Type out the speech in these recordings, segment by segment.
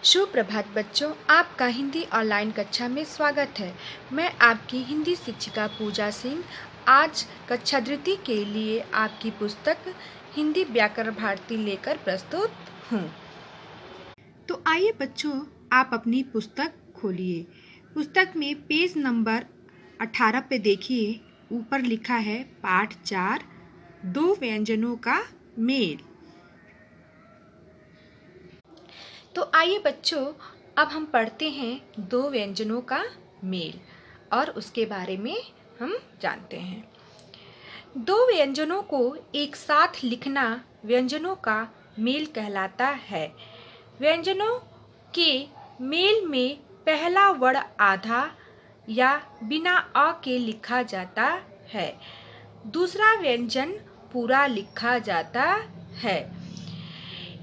सुप्रभात बच्चों, आपका हिंदी ऑनलाइन कक्षा में स्वागत है। मैं आपकी हिंदी शिक्षिका पूजा सिंह आज कक्षा द्वितीय के लिए आपकी पुस्तक हिंदी व्याकरण भारती लेकर प्रस्तुत हूँ। तो आइए बच्चों, आप अपनी पुस्तक खोलिए। पुस्तक में पेज नंबर 18 पे देखिए, ऊपर लिखा है पाठ 4 दो व्यंजनों का मेल। तो आइए बच्चों, अब हम पढ़ते हैं दो व्यंजनों का मेल और उसके बारे में हम जानते हैं। दो व्यंजनों को एक साथ लिखना व्यंजनों का मेल कहलाता है। व्यंजनों के मेल में पहला वर्ण आधा या बिना अ के लिखा जाता है, दूसरा व्यंजन पूरा लिखा जाता है।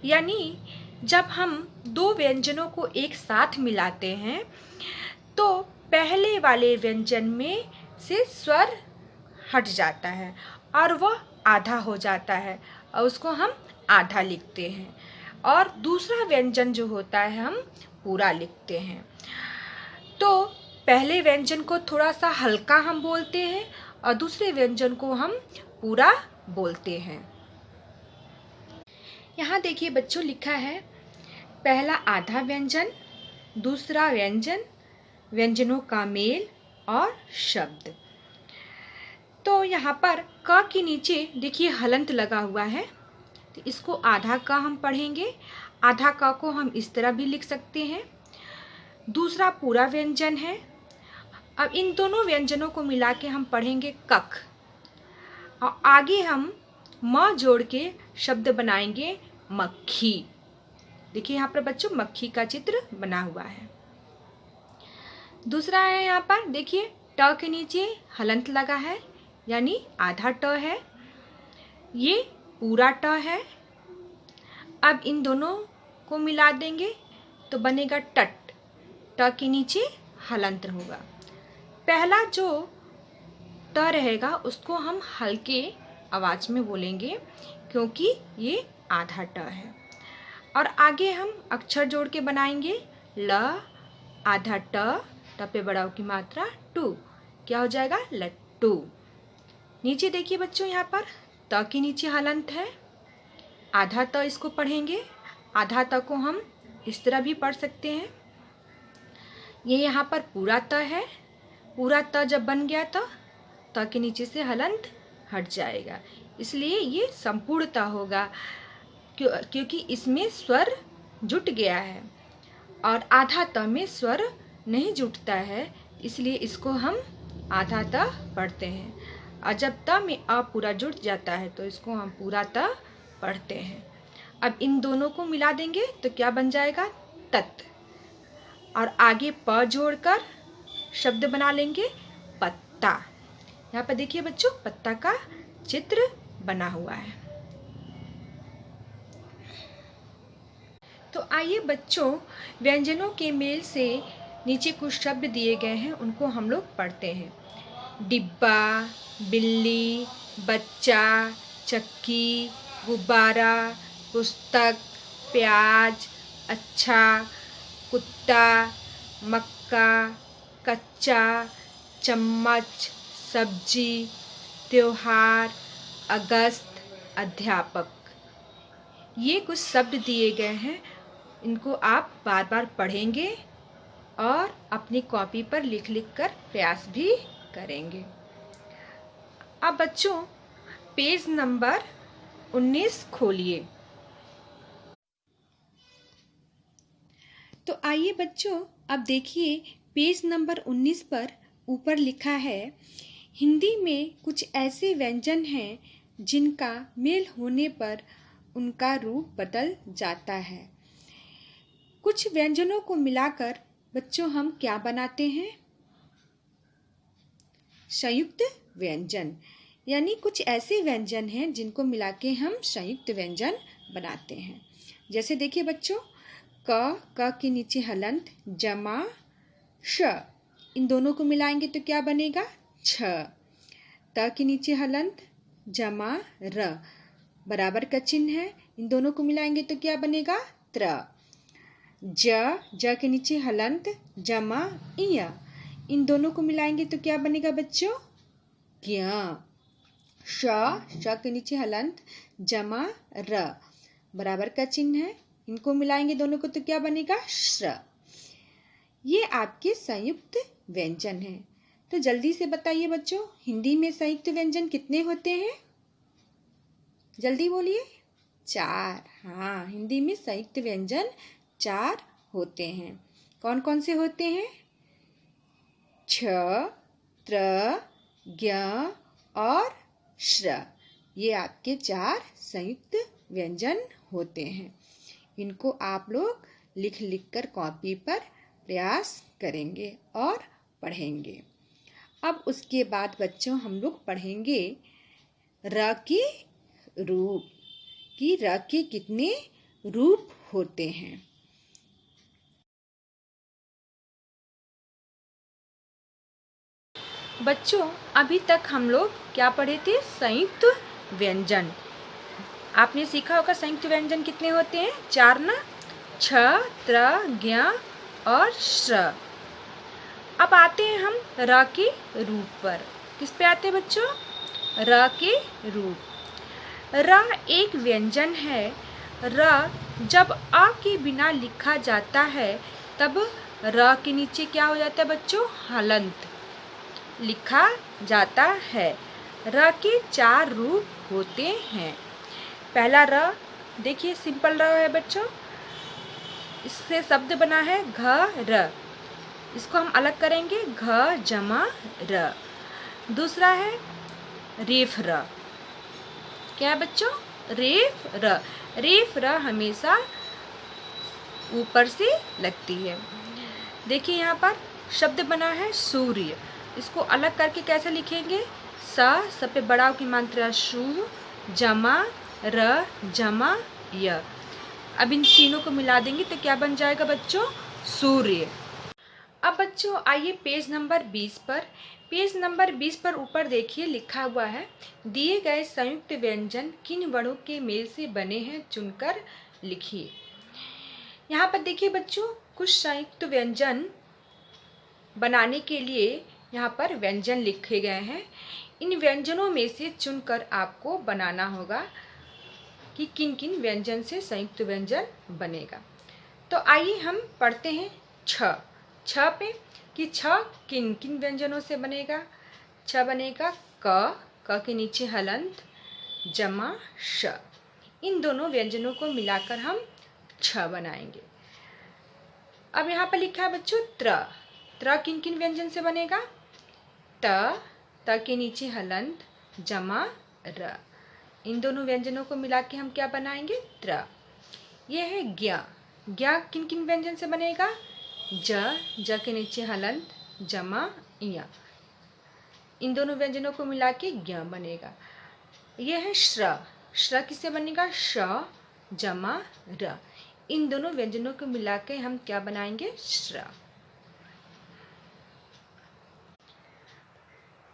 यानी जब हम दो व्यंजनों को एक साथ मिलाते हैं तो पहले वाले व्यंजन में से स्वर हट जाता है और वह आधा हो जाता है और उसको हम आधा लिखते हैं, और दूसरा व्यंजन जो होता है हम पूरा लिखते हैं। तो पहले व्यंजन को थोड़ा सा हल्का हम बोलते हैं और दूसरे व्यंजन को हम पूरा बोलते हैं। यहाँ देखिए बच्चों, लिखा है पहला आधा व्यंजन, दूसरा व्यंजन, व्यंजनों का मेल और शब्द। तो यहाँ पर क के नीचे देखिए हलंत लगा हुआ है, तो इसको आधा क हम पढ़ेंगे। आधा क को हम इस तरह भी लिख सकते हैं। दूसरा पूरा व्यंजन है। अब इन दोनों व्यंजनों को मिला के हम पढ़ेंगे कख, और आगे हम म जोड़ के शब्द बनाएंगे मक्खी। देखिए यहाँ पर बच्चों मक्खी का चित्र बना हुआ है। दूसरा है, यहाँ पर देखिए ट के नीचे हलंत लगा है, यानी आधा ट है, ये पूरा ट है। अब इन दोनों को मिला देंगे तो बनेगा टट। ट के नीचे हलंत होगा। पहला जो ट रहेगा उसको हम हल्के आवाज में बोलेंगे क्योंकि ये आधा ट है, और आगे हम अक्षर जोड़ के बनाएंगे ल, आधा ट, ट पे बड़ा की मात्रा टू, क्या हो जाएगा लट्टू। नीचे देखिए बच्चों, यहाँ पर त के नीचे हलंत है, आधा त इसको पढ़ेंगे। आधा त को हम इस तरह भी पढ़ सकते हैं। ये यहाँ पर पूरा त है, पूरा त जब बन गया तो त के नीचे से हलंत हट जाएगा, इसलिए ये संपूर्ण त होगा क्योंकि इसमें स्वर जुट गया है, और आधा त में स्वर नहीं जुटता है, इसलिए इसको हम आधा त पढ़ते हैं। और जब त में अ पूरा जुट जाता है तो इसको हम पूरा त पढ़ते हैं। अब इन दोनों को मिला देंगे तो क्या बन जाएगा तत्, और आगे प जोड़कर शब्द बना लेंगे पत्ता। यहाँ पर देखिए बच्चों पत्ता का चित्र बना हुआ है। तो आइए बच्चों, व्यंजनों के मेल से नीचे कुछ शब्द दिए गए हैं, उनको हम लोग पढ़ते हैं। डिब्बा, बिल्ली, बच्चा, चक्की, गुब्बारा, पुस्तक, प्याज, अच्छा, कुत्ता, मक्का, कच्चा, चम्मच, सब्जी, त्योहार, अगस्त, अध्यापक। ये कुछ शब्द दिए गए हैं, इनको आप बार बार पढ़ेंगे और अपनी कॉपी पर लिख लिख कर प्रयास भी करेंगे। अब बच्चों पेज नंबर 19 खोलिए। तो आइए बच्चों, अब देखिए पेज नंबर 19 पर ऊपर लिखा है हिंदी में कुछ ऐसे व्यंजन हैं जिनका मेल होने पर उनका रूप बदल जाता है। कुछ व्यंजनों को मिलाकर बच्चों हम क्या बनाते हैं? संयुक्त व्यंजन। यानी कुछ ऐसे व्यंजन हैं जिनको मिला के हम संयुक्त व्यंजन बनाते हैं। जैसे देखिए बच्चों, क के नीचे हलंत, जमा, श, इन दोनों को मिलाएंगे तो क्या बनेगा छ। त के नीचे हलंत, जमा, र, बराबर का चिन्ह है, इन दोनों को मिलाएंगे तो क्या बनेगा त्र। ज के नीचे हलंत जमा इया, इन दोनों को मिलाएंगे तो क्या बनेगा बच्चों? ज्ञ। श के नीचे हलंत जमा र, बराबर का चिन्ह है, इनको मिलाएंगे दोनों को तो क्या बनेगा? श्र। ये आपके संयुक्त व्यंजन हैं। तो जल्दी से बताइए बच्चों, हिंदी में संयुक्त व्यंजन कितने होते हैं? जल्दी बोलिए। 4। हाँ, हिंदी में संयुक्त व्यंजन 4 होते हैं। कौन कौन से होते हैं? छ, त्र, ज्ञ और श्र। ये आपके 4 संयुक्त व्यंजन होते हैं। इनको आप लोग लिख लिख कर कॉपी पर प्रयास करेंगे और पढ़ेंगे। अब उसके बाद बच्चों हम लोग पढ़ेंगे र के रूप, कि र के कितने रूप होते हैं। बच्चों, अभी तक हम लोग क्या पढ़े थे? संयुक्त व्यंजन। आपने सीखा होगा संयुक्त व्यंजन कितने होते हैं? 4 ना? छ, त्र, ज्ञ और श्र। अब आते हैं हम र के रूप पर। किस पे आते हैं बच्चों? र के रूप। र एक व्यंजन है। र जब अ के बिना लिखा जाता है तब र के नीचे क्या हो जाता है बच्चों? हलंत लिखा जाता है। र के 4 रूप होते हैं। पहला र, देखिए सिंपल र है बच्चों, इससे शब्द बना है घर, इसको हम अलग करेंगे घ जमा र। दूसरा है रेफ र। क्या है बच्चों? रेफ र। रेफ र हमेशा ऊपर से लगती है। देखिए यहाँ पर शब्द बना है सूर्य, इसको अलग करके कैसे लिखेंगे? स पे बड़ा की मात्रा शु जमा र जमा य। अब इन तीनों को मिला देंगे तो क्या बन जाएगा बच्चों? सूर्य। अब बच्चों आइए पेज नंबर 20 पर। पेज नंबर 20 पर ऊपर देखिए लिखा हुआ है, दिए गए संयुक्त व्यंजन किन वर्णों के मेल से बने हैं चुनकर लिखिए। यहाँ पर देखिए बच्चों, कुछ संयुक्त व्यंजन बनाने के लिए यहाँ पर व्यंजन लिखे गए हैं। इन व्यंजनों में से चुनकर आपको बनाना होगा कि किन किन व्यंजन से संयुक्त व्यंजन बनेगा। तो आइए हम पढ़ते हैं छ पे, कि छ किन किन व्यंजनों से बनेगा। छ बनेगा क के नीचे हलंत जमा श। इन दोनों व्यंजनों को मिलाकर हम छ बनाएंगे। अब यहाँ पर लिखा है बच्चों त्र किन किन व्यंजन से बनेगा? त के नीचे हलंत जमा र। इन दोनों व्यंजनों को मिला के हम क्या बनाएंगे? त्र। यह है ज्ञ किन किन व्यंजन से बनेगा? ज के नीचे हलंत जमा इया। इन दोनों व्यंजनों को मिला के ज्ञ बनेगा। यह है श्र किससे बनेगा? श जमा र। इन दोनों व्यंजनों को मिला के हम क्या बनाएंगे? श्र।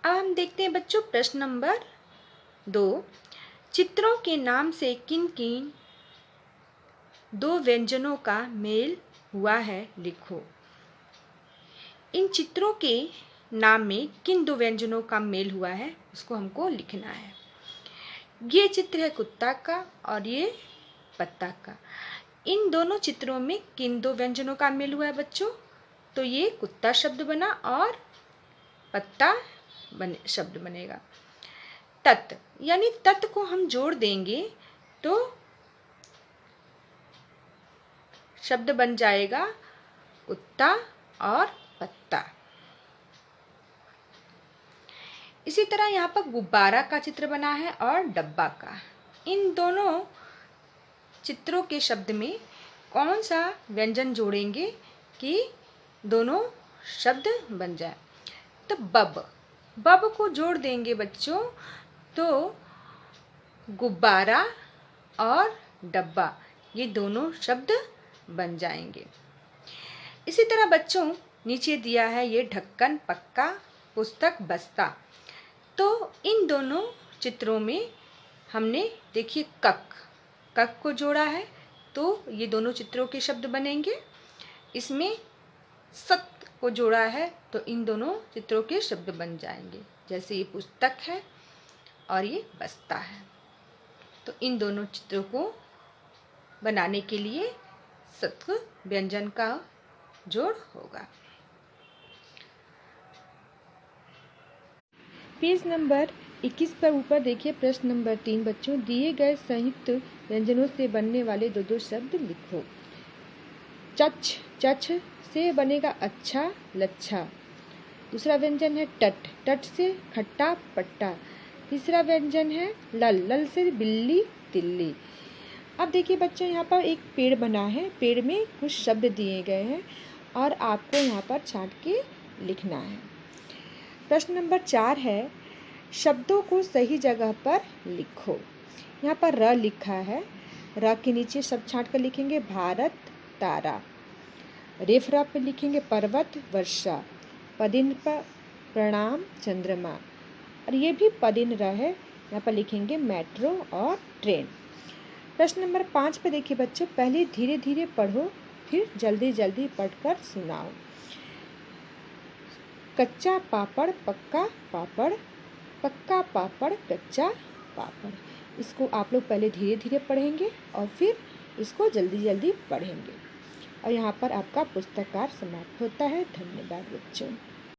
अब हम देखते हैं बच्चों प्रश्न नंबर 2। चित्रों के नाम से किन किन 2 व्यंजनों का मेल हुआ है लिखो। इन चित्रों के नाम में किन 2 व्यंजनों का मेल हुआ है उसको हमको लिखना है। ये चित्र है कुत्ता का और ये पत्ता का। इन दोनों चित्रों में किन 2 व्यंजनों का मेल हुआ है बच्चों? तो ये कुत्ता शब्द बना और पत्ता शब्द बनेगा। तत् यानी तत् को हम जोड़ देंगे तो शब्द बन जाएगा कुत्ता और पत्ता। इसी तरह यहाँ पर गुब्बारा का चित्र बना है और डब्बा का। इन दोनों चित्रों के शब्द में कौन सा व्यंजन जोड़ेंगे कि दोनों शब्द बन जाए? तो बब को जोड़ देंगे बच्चों तो गुब्बारा और डब्बा ये दोनों शब्द बन जाएंगे। इसी तरह बच्चों नीचे दिया है ये ढक्कन, पक्का, पुस्तक, बस्ता। तो इन दोनों चित्रों में हमने देखिए कक को जोड़ा है तो ये दोनों चित्रों के शब्द बनेंगे। इसमें सत को जोड़ा है तो इन दोनों चित्रों के शब्द बन जाएंगे। जैसे ये पुस्तक है और ये बस्ता है, तो इन दोनों चित्रों को बनाने के लिए सत व्यंजन का जोड़ होगा। पेज नंबर 21 पर ऊपर देखिए प्रश्न नंबर 3 बच्चों, दिए गए संयुक्त व्यंजनों से बनने वाले दो दो शब्द लिखो। चच, चछ से बनेगा अच्छा, लच्छा। दूसरा व्यंजन है टट, टट से खट्टा, पट्टा। तीसरा व्यंजन है लल, लल से बिल्ली, तिल्ली। अब देखिए बच्चों, यहाँ पर एक पेड़ बना है, पेड़ में कुछ शब्द दिए गए हैं और आपको यहाँ पर छांट के लिखना है। प्रश्न नंबर 4 है, शब्दों को सही जगह पर लिखो। यहाँ पर र लिखा है, र के नीचे शब्द छांट कर लिखेंगे भारत, तारा। रेफ र पे लिखेंगे पर्वत, वर्षा। पदिन पर प्रणाम, चंद्रमा। और ये भी पदिन र है, यहाँ पर लिखेंगे मेट्रो और ट्रेन। प्रश्न नंबर 5 पे देखिए बच्चों, पहले धीरे धीरे पढ़ो, फिर जल्दी जल्दी पढ़कर सुनाओ। कच्चा पापड़, पक्का पापड़, पक्का पापड़, कच्चा पापड़। इसको आप लोग पहले धीरे धीरे पढ़ेंगे और फिर इसको जल्दी जल्दी पढ़ेंगे। और यहाँ पर आपका पुस्तक समाप्त होता है। धन्यवाद बच्चों।